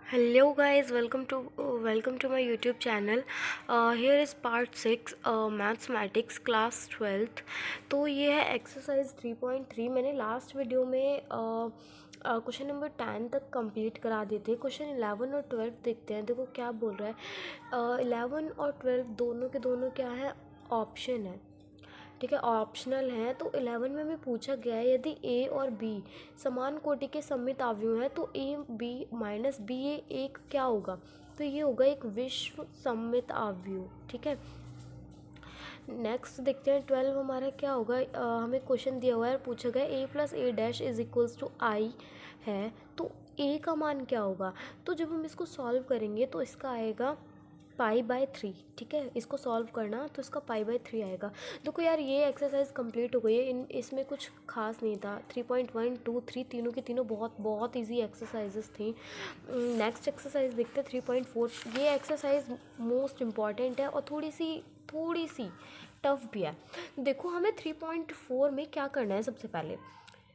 Hello guys, welcome to my YouTube channel. Here is part 6 mathematics class 12th। तो ये है exercise 3.3। मैंने last video में question number 10 तक कंप्लीट करा दिए थे। क्वेश्चन 11 और 12 देखते हैं। देखो क्या बोल रहा है। 11 और 12 दोनों के दोनों क्या है, ऑप्शन है, ठीक है, ऑप्शनल हैं। तो 11 में हमें पूछा गया है यदि ए और बी समान कोटि के सममित अवयव हैं तो ए बी माइनस बी ए एक क्या होगा, तो ये होगा एक विश्व सममित अवयव, ठीक है। नेक्स्ट देखते हैं 12 हमारा क्या होगा। हमें क्वेश्चन दिया हुआ है, पूछा गया A plus A dash is equals to I है, तो ए का मान क्या होगा। तो जब हम इसको सॉल्व करेंगे तो इसका आएगा π/3, ठीक है। इसको सॉल्व करना तो इसका π/3 आएगा। देखो यार ये एक्सरसाइज कंप्लीट हो गई है। इसमें कुछ खास नहीं था। 3.1 2 3 तीनों की तीनों बहुत बहुत ईजी एक्सरसाइजेस थी। नेक्स्ट एक्सरसाइज देखते हैं 3.4। ये एक्सरसाइज मोस्ट इम्पॉर्टेंट है और थोड़ी सी टफ भी है। देखो हमें 3.4 में क्या करना है।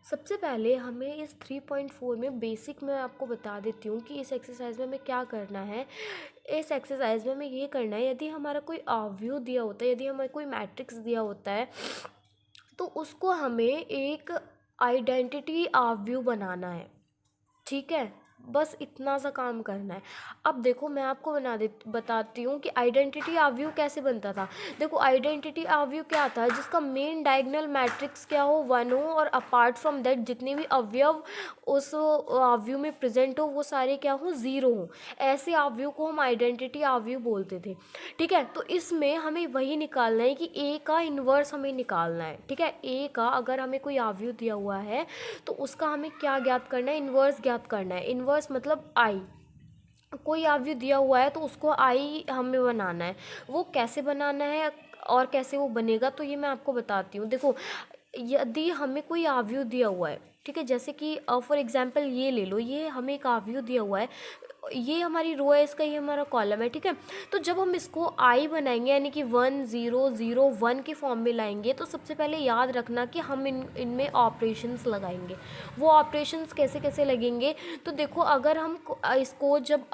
सबसे पहले हमें इस 3.4 में बेसिक मैं आपको बता देती हूँ कि इस एक्सरसाइज में हमें क्या करना है। इस एक्सरसाइज में हमें ये करना है, यदि हमारा कोई अवयव दिया होता है, यदि हमें कोई मैट्रिक्स दिया होता है तो उसको हमें एक आइडेंटिटी अवयव बनाना है, ठीक है। बस इतना सा काम करना है। अब देखो मैं आपको बताती हूँ कि आइडेंटिटी अवयव कैसे बनता था। देखो आइडेंटिटी अवयव क्या था, जिसका मेन डायगोनल मैट्रिक्स क्या हो, 1 हो, और अपार्ट फ्रॉम दैट जितने भी अवयव उस अवयव में प्रेजेंट हो वो सारे क्या हो, 0 हो। ऐसे अवयव को हम आइडेंटिटी अवयव बोलते थे, ठीक है। तो इसमें हमें वही निकालना है कि ए का इन्वर्स हमें निकालना है, ठीक है। ए का अगर हमें कोई अवयव दिया हुआ है तो उसका हमें क्या ज्ञात करना है, इन्वर्स ज्ञात करना है। इन्वर्स मतलब आई। कोई अवयव दिया हुआ है तो उसको आई हमें बनाना है। वो कैसे बनाना है और कैसे वो बनेगा तो ये मैं आपको बताती हूँ। देखो यदि हमें कोई अवयव दिया हुआ है, ठीक है, जैसे कि फॉर एग्जांपल ये ले लो, ये हमें एक अवयव दिया हुआ है, ये हमारी रो है, इसका ये हमारा कॉलम है, ठीक है। तो जब हम इसको आई बनाएंगे यानी कि 1 0 0 1 के फॉर्म में लाएंगे तो सबसे पहले याद रखना कि हम इनमें ऑपरेशंस लगाएंगे। वो ऑपरेशंस कैसे कैसे लगेंगे, तो देखो अगर हम इसको जब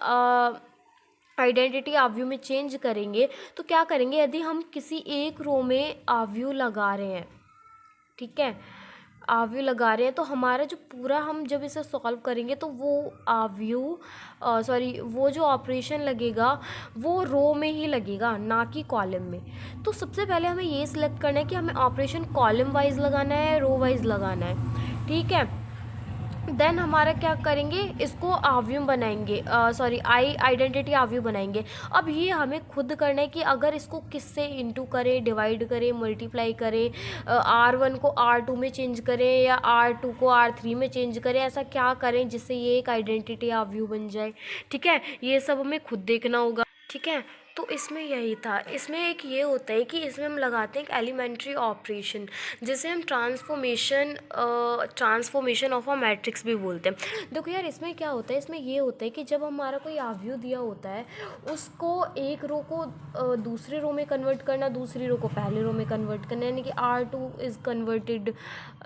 आइडेंटिटी अवयव में चेंज करेंगे तो क्या करेंगे, यदि हम किसी एक रो में अवयव लगा रहे हैं, ठीक है, अवयव लगा रहे हैं तो हमारा जो पूरा, हम जब इसे सॉल्व करेंगे तो वो वो जो ऑपरेशन लगेगा वो रो में ही लगेगा, ना कि कॉलम में। तो सबसे पहले हमें ये सिलेक्ट करना है कि हमें ऑपरेशन कॉलम वाइज लगाना है, रो वाइज लगाना है, ठीक है। देन हमारा क्या करेंगे, इसको अवयव बनाएंगे, आइडेंटिटी अवयव बनाएंगे। अब ये हमें खुद करना है कि अगर इसको किससे इंटू करें, डिवाइड करें, मल्टीप्लाई करें, R1 को R2 में चेंज करें या R2 को R3 में चेंज करें, ऐसा क्या करें जिससे ये एक आइडेंटिटी अवयव बन जाए, ठीक है। ये सब हमें खुद देखना होगा, ठीक है। तो इसमें यही था। इसमें एक ये होता है कि इसमें हम लगाते हैं एक एलिमेंट्री ऑपरेशन, जिसे हम ट्रांसफॉर्मेशन ऑफ अ मैट्रिक्स भी बोलते हैं। देखो यार इसमें क्या होता है, इसमें ये होता है कि जब हमारा कोई अवयव दिया होता है उसको एक रो को दूसरे रो में कन्वर्ट करना, दूसरी रो को पहले रो में कन्वर्ट करना, यानी कि R2 is converted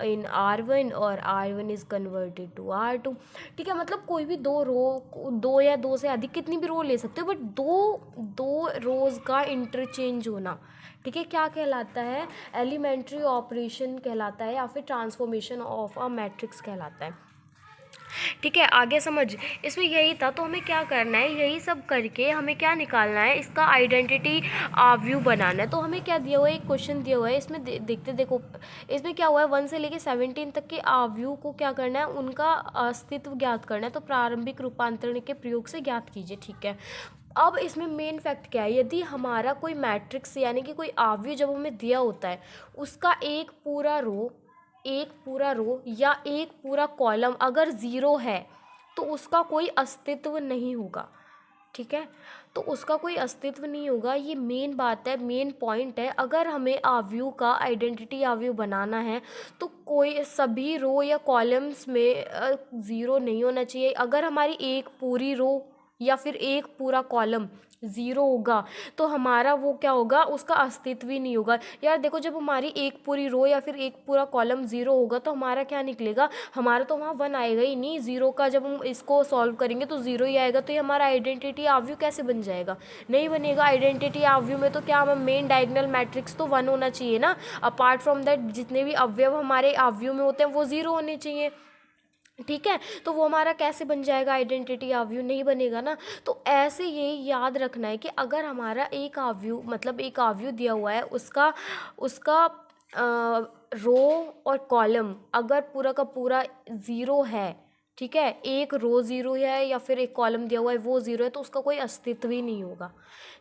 in R1 और R1 is converted to R2, ठीक है। मतलब कोई भी दो या दो से अधिक कितनी भी रो ले सकते हो, बट दो रोज़ का इंटरचेंज होना, ठीक है, क्या कहलाता है, एलिमेंट्री ऑपरेशन कहलाता है या फिर ट्रांसफॉर्मेशन ऑफ अ मैट्रिक्स कहलाता है, ठीक है। आगे समझ, इसमें यही था। तो हमें क्या करना है, यही सब करके हमें क्या निकालना है, इसका आइडेंटिटी अवयव बनाना है। तो हमें क्या दिया हुआ है, एक क्वेश्चन दिया हुआ है, इसमें देखते देखो इसमें क्या हुआ है, 1 से लेके 17 तक के अवयव को क्या करना है, उनका अस्तित्व ज्ञात करना है। तो प्रारंभिक रूपांतरण के प्रयोग से ज्ञात कीजिए, ठीक है। अब इसमें मेन फैक्ट क्या है, यदि हमारा कोई मैट्रिक्स यानी कि कोई अवयव जब हमें दिया होता है, उसका एक पूरा रो या एक पूरा कॉलम अगर 0 है तो उसका कोई अस्तित्व नहीं होगा, ठीक है। तो उसका कोई अस्तित्व नहीं होगा, ये मेन बात है, मेन पॉइंट है। अगर हमें अवयव का आइडेंटिटी अवयव बनाना है तो कोई सभी रो या कॉलम्स में 0 नहीं होना चाहिए। अगर हमारी एक पूरी रो या फिर एक पूरा कॉलम ज़ीरो होगा तो हमारा वो क्या होगा, उसका अस्तित्व ही नहीं होगा। यार देखो, जब हमारी एक पूरी रो या फिर एक पूरा कॉलम ज़ीरो होगा तो हमारा क्या निकलेगा, हमारा तो वहाँ वन आएगा ही नहीं। ज़ीरो का जब हम इसको सॉल्व करेंगे तो ज़ीरो ही आएगा, तो ये हमारा आइडेंटिटी आव्यू कैसे बन जाएगा, नहीं बनेगा। आइडेंटिटी आव्यू में तो क्या, हमें मेन डायगोनल मैट्रिक्स तो वन होना चाहिए ना। अपार्ट फ्रॉम दैट जितने भी अवयव हमारे आव्यू में होते हैं वो ज़ीरो होने चाहिए, ठीक है। तो वो हमारा कैसे बन जाएगा, आइडेंटिटी आव्यू नहीं बनेगा ना। तो ऐसे ये याद रखना है कि अगर हमारा एक आव्यू, मतलब एक आव्यू दिया हुआ है, उसका उसका रो और कॉलम अगर पूरा का पूरा ज़ीरो है, ठीक है, एक रो ज़ीरो है या फिर एक कॉलम दिया हुआ है वो ज़ीरो है, तो उसका कोई अस्तित्व ही नहीं होगा,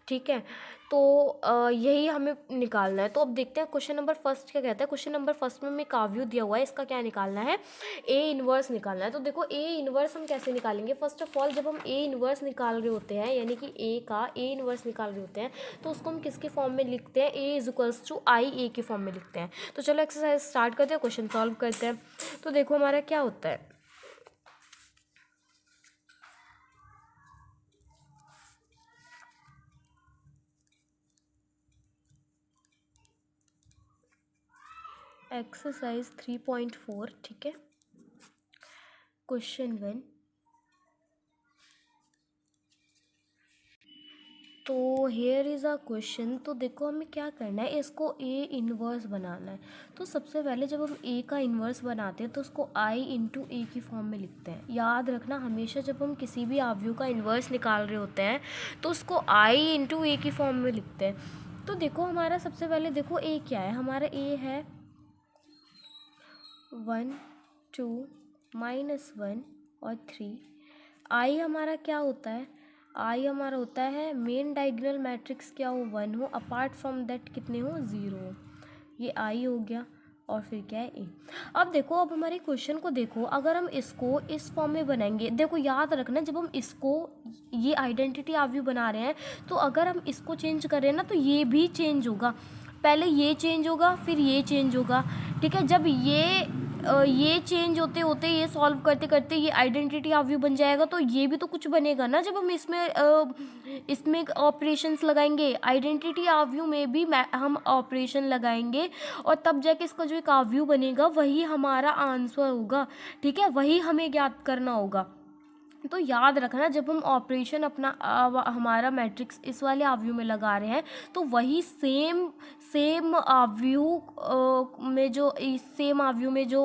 ठीक है। तो यही हमें निकालना है। तो अब देखते हैं क्वेश्चन नंबर फर्स्ट क्या कहता है। क्वेश्चन नंबर फर्स्ट में एक आव्यू दिया हुआ है, इसका क्या निकालना है, ए इनवर्स निकालना है। तो देखो ए इनवर्स हम कैसे निकालेंगे, फर्स्ट ऑफ ऑल जब हम ए इनवर्स निकाल रहे होते हैं, यानी कि ए का ए इनवर्स निकाल रहे होते हैं, तो उसको हम किसके फॉर्म में लिखते हैं, ए इज इक्वल्स टू आई ए के फॉर्म में लिखते हैं। तो चलो एक्सरसाइज स्टार्ट करते हैं, क्वेश्चन सॉल्व करते हैं। तो देखो हमारा क्या होता है, एक्सरसाइज 3.4, ठीक है, क्वेश्चन 1। तो हेयर इज़ अ क्वेश्चन। तो देखो हमें क्या करना है, इसको ए इनवर्स बनाना है। तो सबसे पहले जब हम ए का इनवर्स बनाते हैं तो उसको आई इंटू ए की फॉर्म में लिखते हैं। याद रखना, हमेशा जब हम किसी भी आव्यू का इनवर्स निकाल रहे होते हैं तो उसको आई इंटू ए की फॉर्म में लिखते हैं। तो देखो हमारा सबसे पहले देखो ए क्या है, हमारा ए है 1 2 -1 और 3। आई हमारा क्या होता है, आई हमारा होता है मेन डायगोनल मैट्रिक्स क्या हो, 1 हो, अपार्ट फ्रॉम दैट कितने हो, 0 हो। ये आई हो गया और फिर क्या है ए। अब देखो, अब हमारे क्वेश्चन को देखो, अगर हम इसको इस फॉर्म में बनाएंगे, देखो याद रखना जब हम इसको ये आइडेंटिटी आव्यू बना रहे हैं तो अगर हम इसको चेंज कर रहे हैं ना तो ये भी चेंज होगा। पहले ये चेंज होगा फिर ये चेंज होगा, ठीक है। जब ये चेंज होते होते, ये सॉल्व करते करते ये आइडेंटिटी आव्यू बन जाएगा, तो ये भी तो कुछ बनेगा ना जब हम इसमें ऑपरेशंस लगाएंगे। आइडेंटिटी आव्यू में भी हम ऑपरेशन लगाएंगे और तब जाके इसका जो एक आव्यू बनेगा वही हमारा आंसर होगा, ठीक है, वही हमें ज्ञात करना होगा। तो याद रखना, जब हम ऑपरेशन अपना हमारा मैट्रिक्स इस वाले आव्यू में लगा रहे हैं तो वही सेम आव्यू में जो इस सेम आव्यू में जो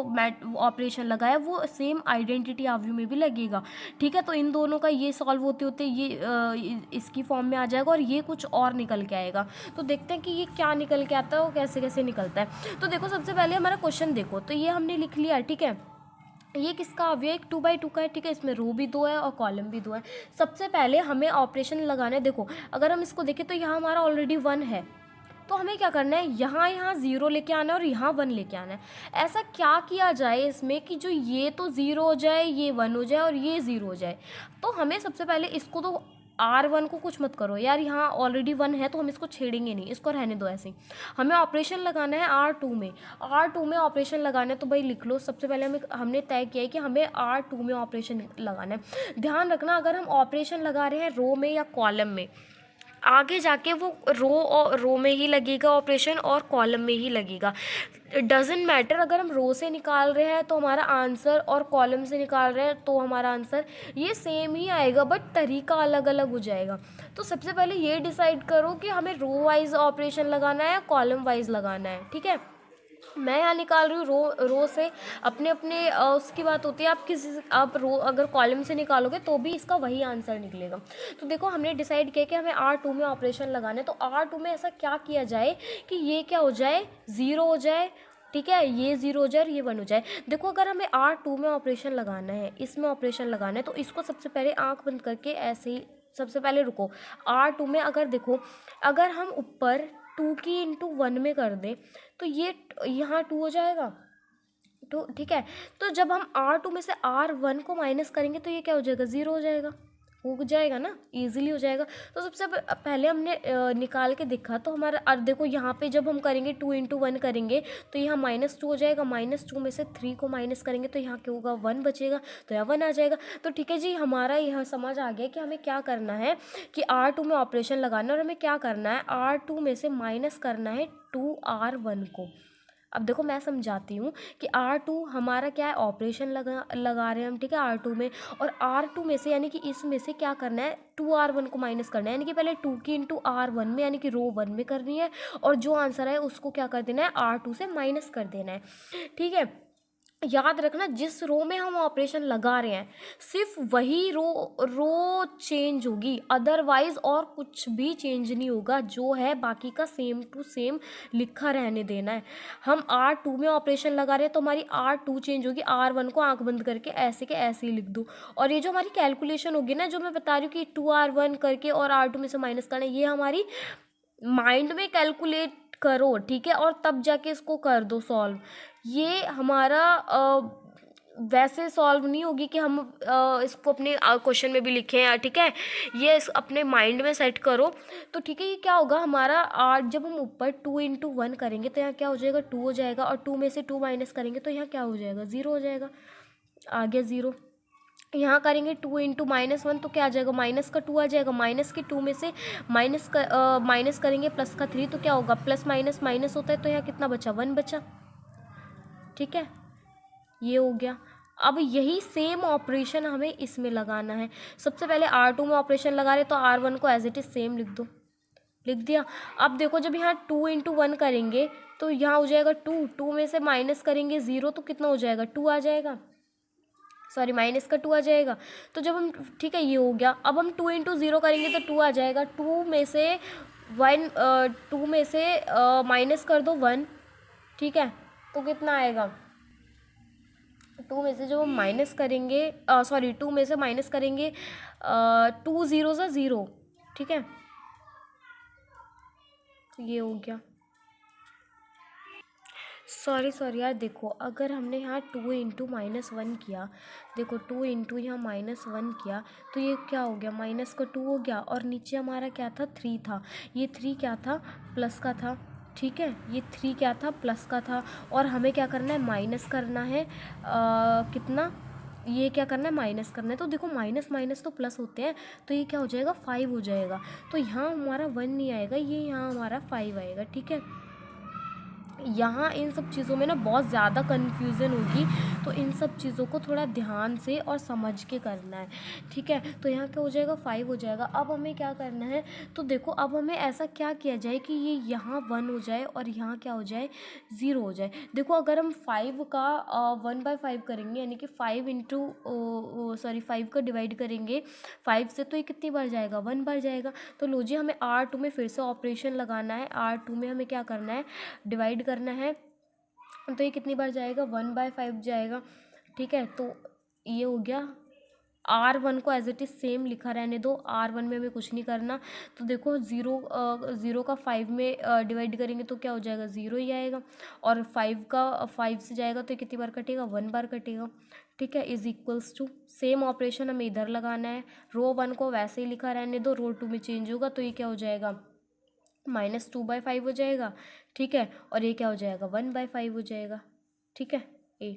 ऑपरेशन लगा है वो सेम आइडेंटिटी आव्यू में भी लगेगा, ठीक है। तो इन दोनों का ये सॉल्व होते होते ये इसकी फॉर्म में आ जाएगा और ये कुछ और निकल के आएगा। तो देखते हैं कि ये क्या निकल के आता है और कैसे कैसे निकलता है। तो देखो सबसे पहले हमारा क्वेश्चन देखो, तो ये हमने लिख लिया, ठीक है। ये किसका अवयव है, एक 2x2 का है, ठीक है। इसमें रो भी 2 है और कॉलम भी 2 है। सबसे पहले हमें ऑपरेशन लगाना है। देखो अगर हम इसको देखें तो यहाँ हमारा ऑलरेडी 1 है, तो हमें क्या करना है, यहाँ 0 लेके आना है और यहाँ 1 लेके आना है। ऐसा क्या किया जाए इसमें कि जो ये तो 0 हो जाए, ये 1 हो जाए और ये 0 हो जाए। तो हमें सबसे पहले इसको तो R1 को कुछ मत करो यार, यहाँ ऑलरेडी 1 है तो हम इसको छेड़ेंगे नहीं, इसको रहने दो ऐसे ही। हमें ऑपरेशन लगाना है R2 में, R2 में ऑपरेशन लगाना है। तो भाई लिख लो, सबसे पहले हमने तय किया है कि हमें R2 में ऑपरेशन लगाना है। ध्यान रखना, अगर हम ऑपरेशन लगा रहे हैं रो में या कॉलम में, आगे जाके वो रो में ही लगेगा ऑपरेशन और कॉलम में ही लगेगा। डजेंट मैटर, अगर हम रो से निकाल रहे हैं तो हमारा आंसर और कॉलम से निकाल रहे हैं तो हमारा आंसर, ये सेम ही आएगा बट तरीका अलग अलग हो जाएगा। तो सबसे पहले ये डिसाइड करो कि हमें रो वाइज ऑपरेशन लगाना है या कॉलम वाइज लगाना है, ठीक है। मैं यहाँ निकाल रही हूँ रो से, अपने अपने उसकी बात होती है। आप रो अगर कॉलम से निकालोगे तो भी इसका वही आंसर निकलेगा। तो देखो हमने डिसाइड किया कि हमें R2 में ऑपरेशन लगाना है। तो R2 में ऐसा क्या किया जाए कि ये क्या हो जाए, 0 हो जाए, ठीक है, ये 0 हो जाए और ये 1 हो जाए। देखो अगर हमें R2 में ऑपरेशन लगाना है, इसमें ऑपरेशन लगाना है, तो इसको सबसे पहले आँख बंद करके ऐसे ही सबसे पहले रुको। R2 में अगर देखो, अगर हम ऊपर 2 की इंटू 1 में कर दें तो ये यहाँ 2 हो जाएगा, तो ठीक है। तो जब हम R2 में से R1 को माइनस करेंगे तो ये क्या हो जाएगा, 0 हो जाएगा, हो जाएगा ना, इजीली हो जाएगा। तो सबसे पहले हमने निकाल के देखा तो हमारा, और देखो यहाँ पे जब हम करेंगे 2 × 1 करेंगे तो यहाँ -2 हो जाएगा, -2 में से 3 को माइनस करेंगे तो यहाँ क्या होगा, 1 बचेगा, तो यहाँ 1 आ जाएगा। तो ठीक है जी, हमारा यह समझ आ गया कि हमें क्या करना है कि R2 में ऑपरेशन लगाना है, और हमें क्या करना है, R2 में से माइनस करना है 2R1 को। अब देखो मैं समझाती हूँ कि R2 हमारा क्या है, ऑपरेशन लगा रहे हैं हम, ठीक है, R2 में, और R2 में से यानी कि इसमें से क्या करना है, 2R1 को माइनस करना है, यानी कि पहले 2 की इंटू R1 में यानी कि रो 1 में करनी है, और जो आंसर है उसको क्या कर देना है, R2 से माइनस कर देना है, ठीक है। याद रखना, जिस रो में हम ऑपरेशन लगा रहे हैं सिर्फ वही रो चेंज होगी, अदरवाइज और कुछ भी चेंज नहीं होगा, जो है बाकी का सेम टू सेम लिखा रहने देना है। हम R2 में ऑपरेशन लगा रहे हैं तो हमारी R2 चेंज होगी, R1 को आंख बंद करके ऐसे के ऐसे ही लिख दो, और ये जो हमारी कैलकुलेशन होगी ना, जो मैं बता रही हूँ कि 2R1 करके और R2 में से माइनस करना है, ये हमारी माइंड में कैलकुलेट करो, ठीक है, और तब जाके इसको कर दो सॉल्व। ये हमारा वैसे सॉल्व नहीं होगी कि हम इसको अपने क्वेश्चन में भी लिखें या, ठीक है, ये अपने माइंड में सेट करो। तो ठीक है, ये क्या होगा हमारा, आज जब हम ऊपर 2 × 1 करेंगे तो यहाँ क्या हो जाएगा, 2 हो जाएगा, और 2 में से 2 माइनस करेंगे तो यहाँ क्या हो जाएगा, 0 हो जाएगा, आ गया 0। यहाँ करेंगे 2 × -1 तो क्या आ जाएगा, माइनस का 2 आ जाएगा, माइनस के 2 में से माइनस करेंगे प्लस का 3 तो क्या होगा, प्लस माइनस माइनस होता है, तो यहाँ कितना बचा, 1 बचा, ठीक है, ये हो गया। अब यही सेम ऑपरेशन हमें इसमें लगाना है। सबसे पहले R2 में ऑपरेशन लगा रहे तो R1 को एज इट इज सेम लिख दो, लिख दिया। अब देखो जब यहाँ 2 × 1 करेंगे तो यहाँ हो जाएगा 2 में से माइनस करेंगे 0 तो कितना हो जाएगा, 2 आ जाएगा, सॉरी माइनस का 2 आ जाएगा। तो जब हम, ठीक है, ये हो गया। अब हम 2 × 0 करेंगे तो 2 आ जाएगा, 2 में से माइनस कर दो 1, ठीक है, तो कितना आएगा, 2 में से जो हम माइनस करेंगे, सॉरी 2 में से माइनस करेंगे 2 0 सा 0, ठीक है, तो ये हो गया। सॉरी यार, देखो अगर हमने यहाँ 2 × -1 किया, देखो 2 × यहाँ -1 किया तो ये क्या हो गया, माइनस का 2 हो गया, और नीचे हमारा क्या था, 3 था, ये 3 क्या था, प्लस का था, ठीक है, ये 3 क्या था, प्लस का था, और हमें क्या करना है, माइनस करना है कितना, ये क्या करना है, माइनस करना है। तो देखो माइनस माइनस तो प्लस होते हैं, तो ये क्या हो जाएगा, 5 हो जाएगा। तो यहाँ हमारा 1 नहीं आएगा, ये यहाँ हमारा 5 आएगा, ठीक है। यहाँ इन सब चीज़ों में ना बहुत ज़्यादा कन्फ्यूज़न होगी, तो इन सब चीज़ों को थोड़ा ध्यान से और समझ के करना है, ठीक है। तो यहाँ क्या हो जाएगा, 5 हो जाएगा। अब हमें क्या करना है, तो देखो अब हमें ऐसा क्या किया जाए कि ये यहाँ 1 हो जाए और यहाँ क्या हो जाए, 0 हो जाए। देखो अगर हम 5 का 1/5 करेंगे, यानी कि 5 का डिवाइड करेंगे 5 से, तो ये कितनी बार जाएगा, 1 बार जाएगा। तो लो जी, हमें R2 में फिर से ऑपरेशन लगाना है, R2 में हमें क्या करना है, डिवाइड करना है, तो ये कितनी बार जाएगा, 1/5 जाएगा, ठीक है। तो ये हो गया। R1 को एज इट इज़ सेम लिखा रहने दो, R1 में हमें कुछ नहीं करना। तो देखो 0 का 5 में डिवाइड करेंगे तो क्या हो जाएगा, 0 ही आएगा, और 5 का 5 से जाएगा तो कितनी बार कटेगा, 1 बार कटेगा, ठीक है। Is equals to, same operation हमें इधर लगाना है, रो 1 को वैसे ही लिखा रहने दो, रो 2 में चेंज होगा, तो ये क्या हो जाएगा, -2/5 हो जाएगा, ठीक है, और ये क्या हो जाएगा, 1/5 हो जाएगा, ठीक है। ए,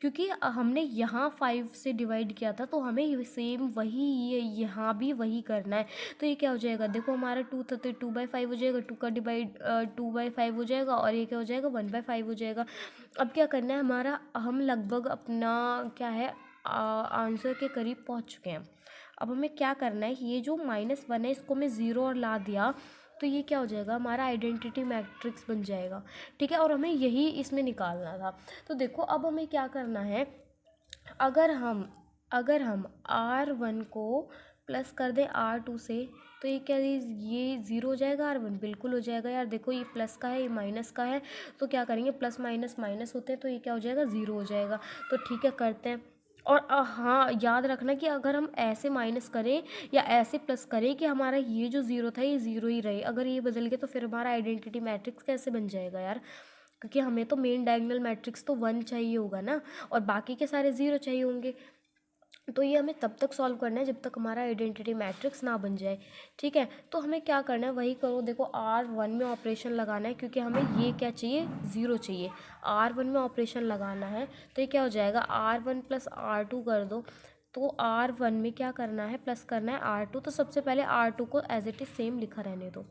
क्योंकि हमने यहाँ 5 से डिवाइड किया था तो हमें सेम वही ये यहाँ भी वही करना है। तो ये क्या हो जाएगा, देखो हमारा 2 था तो 2/5 हो जाएगा, 2 का डिवाइड 2/5 हो जाएगा, और ये क्या हो जाएगा, 1/5 हो जाएगा। अब क्या करना है हमारा, हम लगभग अपना क्या है, आंसर के करीब पहुँच चुके हैं। अब हमें क्या करना है, ये जो -1 है इसको मैं 0 और ला दिया, तो ये क्या हो जाएगा, हमारा आइडेंटिटी मैट्रिक्स बन जाएगा, ठीक है। और हमें यही इसमें निकालना था। तो देखो अब हमें क्या करना है, अगर हम R1 को प्लस कर दें R2 से, तो ये क्या, ये 0 हो जाएगा, R1 बिल्कुल हो जाएगा यार। देखो ये प्लस का है, ये माइनस का है, तो क्या करेंगे, प्लस माइनस माइनस होते हैं, तो ये क्या हो जाएगा, 0 हो जाएगा। तो ठीक है, करते हैं। और हाँ, याद रखना कि अगर हम ऐसे माइनस करें या ऐसे प्लस करें कि हमारा ये जो 0 था ये 0 ही रहे, अगर ये बदल गया तो फिर हमारा आइडेंटिटी मैट्रिक्स कैसे बन जाएगा यार, क्योंकि हमें तो मेन डायगोनल मैट्रिक्स तो 1 चाहिए होगा ना, और बाकी के सारे 0 चाहिए होंगे। तो ये हमें तब तक सॉल्व करना है जब तक हमारा आइडेंटिटी मैट्रिक्स ना बन जाए। ठीक है, तो हमें क्या करना है वही करो। देखो R1 में ऑपरेशन लगाना है क्योंकि हमें ये क्या चाहिए, 0 चाहिए। R1 में ऑपरेशन लगाना है तो ये क्या हो जाएगा, R1 + R2 कर दो। तो R1 में क्या करना है, प्लस करना है R2। तो सबसे पहले R2 को एज इट इज़ सेम लिखा रहने दो।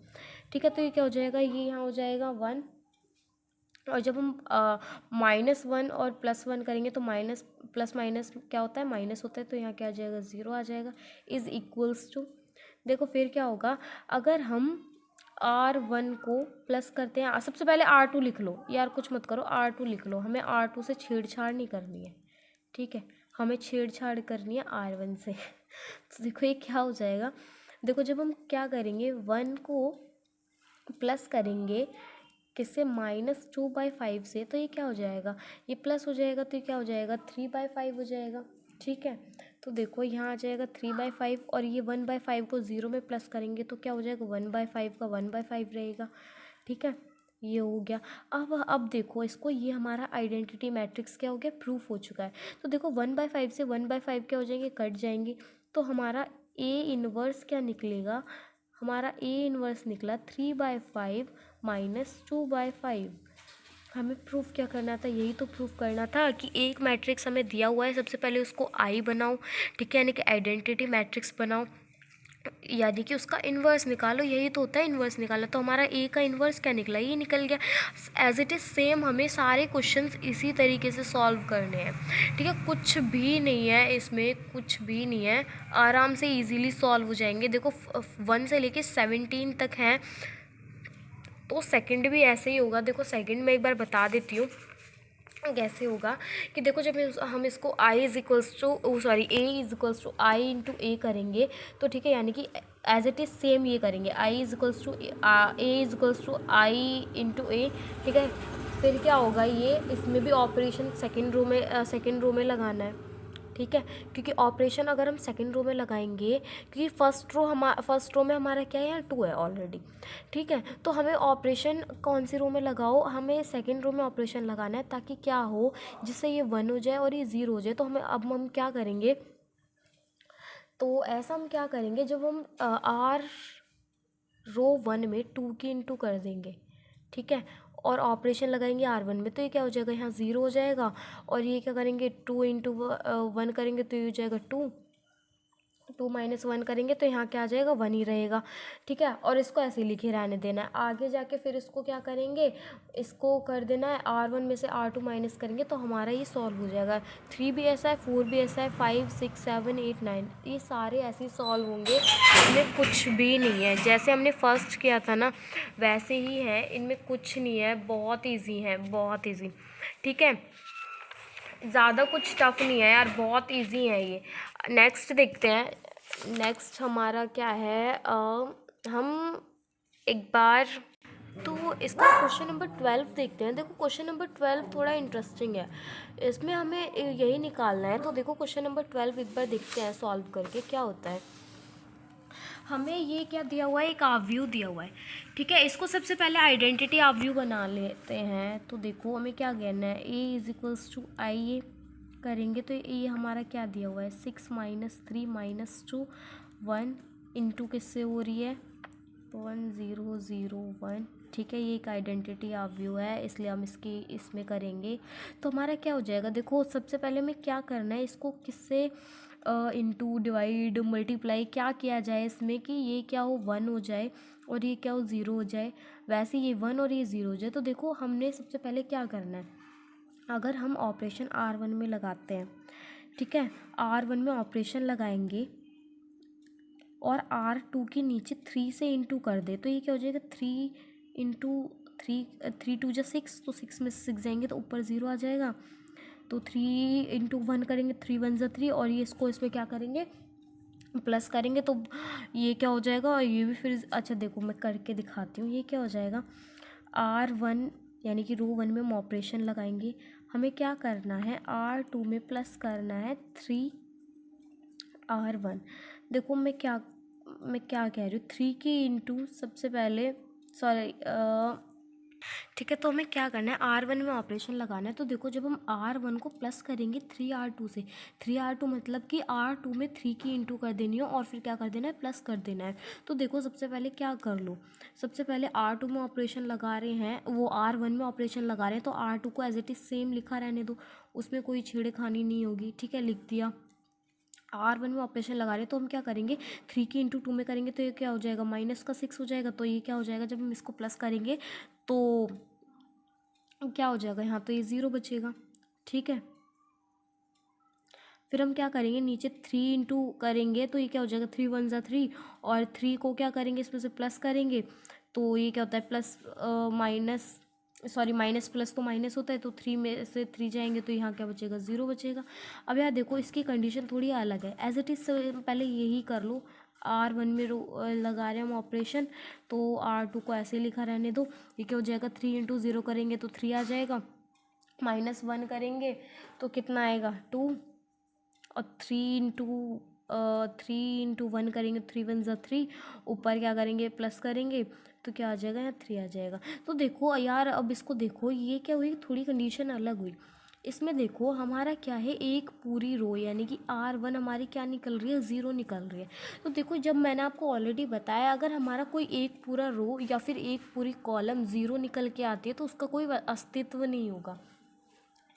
ठीक है, तो ये क्या हो जाएगा, ये यहाँ हो जाएगा 1। और जब हम -1 और +1 करेंगे तो माइनस प्लस माइनस क्या होता है, माइनस होता है। तो यहाँ क्या आ जाएगा, 0 आ जाएगा। इज़ इक्वल्स टू, देखो फिर क्या होगा, अगर हम R1 को प्लस करते हैं, सबसे पहले R2 लिख लो यार, कुछ मत करो, R2 लिख लो। हमें R2 से छेड़छाड़ नहीं करनी है। ठीक है, हमें छेड़छाड़ करनी है R1 से। तो देखो ये क्या हो जाएगा, देखो जब हम क्या करेंगे, 1 को प्लस करेंगे किससे, -2/5 से, तो ये क्या हो जाएगा, ये प्लस हो जाएगा। तो ये क्या हो जाएगा, 3/5 हो जाएगा। ठीक है, तो देखो यहाँ आ जाएगा 3/5 और ये 1/5 को 0 में प्लस करेंगे तो क्या हो जाएगा, 1/5 का 1/5 रहेगा। ठीक है, ये हो गया। अब देखो इसको, ये हमारा आइडेंटिटी मैट्रिक्स क्या हो गया, प्रूफ हो चुका है। तो देखो 1/5 से 1/5 क्या हो जाएंगे, कट जाएंगे। तो हमारा A इनवर्स क्या निकलेगा, हमारा A इनवर्स निकला 3/5 -2/5। हमें प्रूफ क्या करना था, यही तो प्रूफ करना था कि एक मैट्रिक्स हमें दिया हुआ है, सबसे पहले उसको आई बनाओ। ठीक है, यानी कि आइडेंटिटी मैट्रिक्स बनाओ, यानी कि उसका इन्वर्स निकालो। यही तो होता है इन्वर्स निकालना। तो हमारा ए का इन्वर्स क्या निकला, ये निकल गया। एज इट इज़ सेम हमें सारे क्वेश्चंस इसी तरीके से सॉल्व करने हैं। ठीक है, कुछ भी नहीं है इसमें, कुछ भी नहीं है, आराम से इजीली सॉल्व हो जाएंगे। देखो 1 से लेके 17 तक हैं, तो सेकंड भी ऐसे ही होगा। देखो सेकंड में एक बार बता देती हूँ कैसे होगा, कि देखो जब हम इसको I is equals to sorry A is equals to I into A करेंगे, तो ठीक है, यानी कि एज इट इज़ सेम ये करेंगे, I is equals to A is equals to I into A. ठीक है, फिर क्या होगा, ये इसमें भी ऑपरेशन सेकेंड रो में लगाना है। ठीक है, क्योंकि ऑपरेशन अगर हम सेकेंड रो में लगाएंगे, क्योंकि फर्स्ट रो में हमारा क्या है, यहाँ 2 है ऑलरेडी। ठीक है, तो हमें ऑपरेशन कौन सी रो में लगाओ, हमें सेकेंड रो में ऑपरेशन लगाना है, ताकि क्या हो, जिससे ये 1 हो जाए और ये 0 हो जाए। तो हम क्या करेंगे, तो ऐसा हम क्या करेंगे, जब हम रो 1 में 2 की इंटू कर देंगे। ठीक है, और ऑपरेशन लगाएंगे R1 में, तो ये क्या हो जाएगा, यहाँ 0 हो जाएगा। और ये क्या करेंगे, 2 इंटू 1 करेंगे तो ये हो जाएगा 2 -1 करेंगे तो यहाँ क्या आ जाएगा, 1 ही रहेगा। ठीक है, और इसको ऐसे ही लिखे रहने देना है। आगे जाके फिर इसको क्या करेंगे, इसको कर देना है, R1 में से R2 माइनस करेंगे तो हमारा ये सॉल्व हो जाएगा। 3 भी ऐसा है, 4 भी ऐसा है, 5 6 7 8 9 ये सारे ऐसे ही सॉल्व होंगे। इनमें कुछ भी नहीं है, जैसे हमने फर्स्ट किया था ना वैसे ही है, इनमें कुछ नहीं है, बहुत ईजी है, बहुत ईजी। ठीक है, ज़्यादा कुछ टफ नहीं है यार, बहुत इजी है ये। नेक्स्ट देखते हैं, नेक्स्ट हमारा क्या है, हम एक बार तो इसका क्वेश्चन नंबर 12 देखते हैं। देखो क्वेश्चन नंबर 12 थोड़ा इंटरेस्टिंग है, इसमें हमें यही निकालना है। तो देखो क्वेश्चन नंबर 12 एक बार देखते हैं सॉल्व करके क्या होता है। हमें ये क्या दिया हुआ है, एक आव्यूह दिया हुआ है। ठीक है, इसको सबसे पहले आइडेंटिटी आव्यूह बना लेते हैं। तो देखो हमें क्या कहना है, ए इज इक्वल्स टू आई ए करेंगे तो ये हमारा क्या दिया हुआ है, 6 -3 -2 1 इंटू किससे हो रही है, 1 0 0 1। ठीक है, ये एक आइडेंटिटी आव्यूह है, इसलिए हम इसमें करेंगे तो हमारा क्या हो जाएगा। देखो सबसे पहले हमें क्या करना है, इसको किससे इंटू डिवाइड मल्टीप्लाई क्या किया जाए इसमें, कि ये क्या हो 1 हो जाए और ये क्या हो 0 हो जाए, वैसे ये 1 और ये 0 हो जाए। तो देखो हमने सबसे पहले क्या करना है, अगर हम ऑपरेशन R1 में लगाते हैं, ठीक है, R1 में ऑपरेशन लगाएंगे और R2 के नीचे 3 से इंटू कर दे तो ये क्या हो जाएगा, 3 इंटू 3 2 6, तो 6 में 6 जाएंगे तो ऊपर 0 आ जाएगा। तो 3 इंटू 1 करेंगे, 3 1 ज़ा 3, और ये इसको इसमें क्या करेंगे, प्लस करेंगे तो ये क्या हो जाएगा, और ये भी फिर अच्छा देखो मैं करके दिखाती हूँ। ये क्या हो जाएगा, R1 यानी कि रो 1 में हम ऑपरेशन लगाएंगे, हमें क्या करना है, R2 में प्लस करना है 3R1। देखो मैं क्या कह रही हूँ, 3 की इंटू सबसे पहले सॉरी ठीक है, तो हमें क्या करना है, R1 में ऑपरेशन लगाना है। तो देखो जब हम R1 को प्लस करेंगे 3R2 से, 3R2 मतलब कि R2 में 3 की इंटू कर देनी है और फिर क्या कर देना है, प्लस कर देना है। तो देखो सबसे पहले क्या कर लो, सबसे पहले R2 में ऑपरेशन लगा रहे हैं, वो R1 में ऑपरेशन लगा रहे हैं, तो R2 को एज इट इज़ सेम लिखा रहने दो, उसमें कोई छेड़खानी नहीं होगी। ठीक है, लिख दिया। R1 में ऑपरेशन लगा रहे हैं तो हम क्या करेंगे, 3 की इंटू 2 में करेंगे तो ये क्या हो जाएगा, माइनस का 6 हो जाएगा। तो ये क्या हो जाएगा, जब हम इसको प्लस करेंगे तो क्या हो जाएगा, यहाँ तो ये 0 बचेगा। ठीक है, फिर हम क्या करेंगे, नीचे 3 इंटू करेंगे तो ये क्या हो जाएगा, 3 1 ज़ा 3, और 3 को क्या करेंगे, इसमें से प्लस करेंगे तो ये क्या होता है, plus minus sorry minus plus तो माइनस होता है, तो 3 में से 3 जाएंगे तो यहाँ क्या बचेगा, 0 बचेगा। अब यार देखो इसकी कंडीशन थोड़ी अलग है, एज इट इज़ पहले यही कर लो। R1 में लगा रहे हैं हम ऑपरेशन, तो R2 को ऐसे लिखा रहने दो। ये क्या हो जाएगा, 3 इंटू 0 करेंगे तो 3 आ जाएगा, -1 करेंगे तो कितना आएगा, 2, और 3 इंटू 1 करेंगे, 3 1 ज़ा 3, ऊपर क्या करेंगे, प्लस करेंगे तो क्या आ जाएगा, यहाँ 3 आ जाएगा। तो देखो यार अब इसको देखो, ये क्या हुई, थोड़ी कंडीशन अलग हुई। इसमें देखो हमारा क्या है, एक पूरी रो यानी कि R1 हमारी क्या निकल रही है, 0 निकल रही है। तो देखो जब मैंने आपको ऑलरेडी बताया, अगर हमारा कोई एक पूरा रो या फिर एक पूरी कॉलम 0 निकल के आती है तो उसका कोई अस्तित्व नहीं होगा।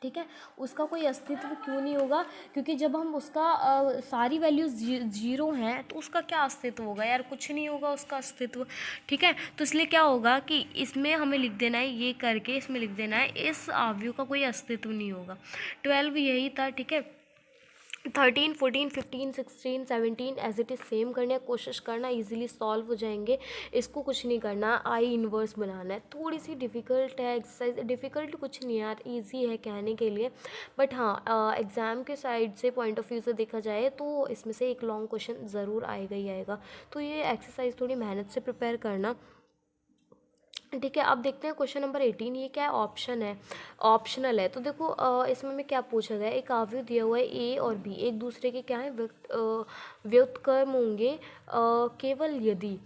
ठीक है, उसका कोई अस्तित्व क्यों नहीं होगा, क्योंकि जब हम उसका सारी वैल्यूज़ 0 हैं तो उसका क्या अस्तित्व होगा यार, कुछ नहीं होगा उसका अस्तित्व। ठीक है, तो इसलिए क्या होगा कि इसमें हमें लिख देना है, ये करके इसमें लिख देना है, इस अवयव का कोई अस्तित्व नहीं होगा। 12 यही था। ठीक है, 13 14 15 16 17 एज इट इज़ सेम करने की कोशिश करना, इजीली सॉल्व हो जाएंगे। इसको कुछ नहीं करना, आई इन्वर्स बनाना है। थोड़ी सी डिफ़िकल्ट है एक्सरसाइज, डिफ़िकल्ट कुछ नहीं यार, इजी है कहने के लिए, बट हाँ एग्ज़ाम के साइड से पॉइंट ऑफ व्यू से देखा जाए तो इसमें से एक लॉन्ग क्वेश्चन ज़रूर आएगा ही आएगा। तो ये एक्सरसाइज थोड़ी मेहनत से प्रिपेयर करना। ठीक है, अब देखते हैं क्वेश्चन नंबर 18। ये क्या है, ऑप्शन है, ऑप्शनल है। तो देखो इसमें हमें क्या पूछा गया है, एक अवयव दिया हुआ है ए और बी, एक दूसरे के क्या है, व्युत्क्रम होंगे केवल यदि।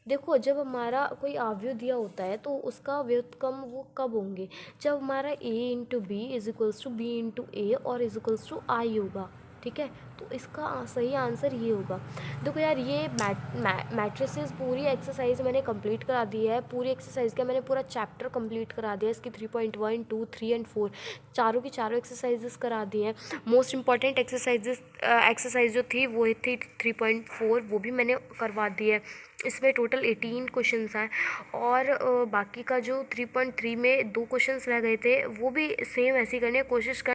देखो जब हमारा कोई अवयव दिया होता है तो उसका व्युत्क्रम वो कब होंगे, जब हमारा a into B is equals to B into A और इज इक्वल्स टू आई होगा। ठीक है, तो इसका सही आंसर ये होगा। देखो यार ये मैट्रिसेस पूरी एक्सरसाइज मैंने कंप्लीट करा दी है, पूरी एक्सरसाइज का मैंने पूरा चैप्टर कंप्लीट करा दिया, इसकी 3.1 2 3 एंड 4 चारों की चारों एक्सरसाइजेस करा दी हैं। मोस्ट इंपॉर्टेंट एक्सरसाइज जो थी वो थी 3.4, वो भी मैंने करवा दी है। इसमें टोटल 18 क्वेश्चंस हैं, और बाकी का जो 3.3 में 2 क्वेश्चंस रह गए थे वो भी सेम ऐसे ही करने की कोशिश कर